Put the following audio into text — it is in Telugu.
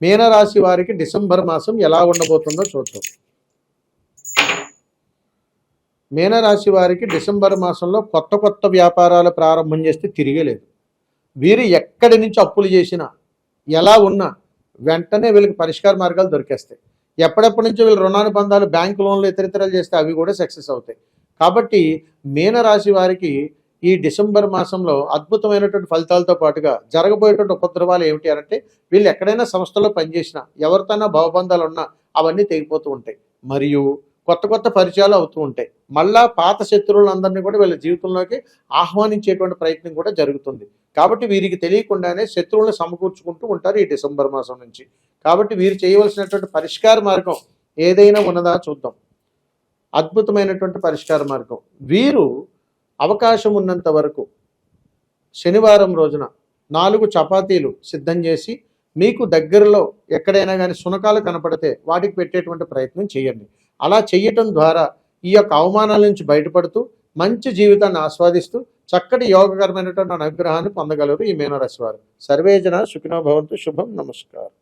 మీనరాశి వారికి డిసెంబర్ మాసం ఎలా ఉండబోతుందో చూద్దాం. మీనరాశి వారికి డిసెంబర్ మాసంలో కొత్త వ్యాపారాలు ప్రారంభం చేస్తే తిరిగేలేదు. వీరు ఎక్కడి నుంచి అప్పులు చేసినా ఎలా ఉన్నా వెంటనే వీళ్ళకి పరిష్కార మార్గాలు దొరికేస్తాయి. ఎప్పటి నుంచో వీళ్ళు రుణానుబంధాలు, బ్యాంకు లోన్లు ఇతరితరాలు చేస్తే అవి కూడా సక్సెస్ అవుతాయి. కాబట్టి మీనరాశి వారికి ఈ డిసెంబర్ మాసంలో అద్భుతమైనటువంటి ఫలితాలతో పాటుగా జరగబోయేటువంటి ఉపద్రవాలు ఏమిటి అంటే, వీళ్ళు ఎక్కడైనా సంస్థలో పనిచేసినా, ఎవరితోనా భావబంధాలు ఉన్నా అవన్నీ తెగిపోతూ ఉంటాయి. మరియు కొత్త పరిచయాలు అవుతూ ఉంటాయి. మళ్ళా పాత శత్రువులందరినీ కూడా వీళ్ళ జీవితంలోకి ఆహ్వానించేటువంటి ప్రయత్నం కూడా జరుగుతుంది. కాబట్టి వీరికి తెలియకుండానే శత్రువులను సమకూర్చుకుంటూ ఉంటారు ఈ డిసెంబర్ మాసం నుంచి. కాబట్టి వీరు చేయవలసినటువంటి పరిష్కార మార్గం ఏదైనా ఉన్నదా చూద్దాం. అద్భుతమైనటువంటి పరిష్కార మార్గం, వీరు అవకాశం ఉన్నంత వరకు శనివారం రోజున 4 చపాతీలు సిద్ధం చేసి మీకు దగ్గరలో ఎక్కడైనా కానీ సునకాలు కనపడితే వాటికి పెట్టేటువంటి ప్రయత్నం చేయండి. అలా చేయటం ద్వారా ఈ యొక్క అవమానాల నుంచి బయటపడుతూ మంచి జీవితాన్ని ఆస్వాదిస్తూ చక్కటి యోగకరమైనటువంటి అనుగ్రహాన్ని పొందగలరు ఈ మీనరాశి వారు. సర్వేజన సుఖినో భవంతు. శుభం. నమస్కారం.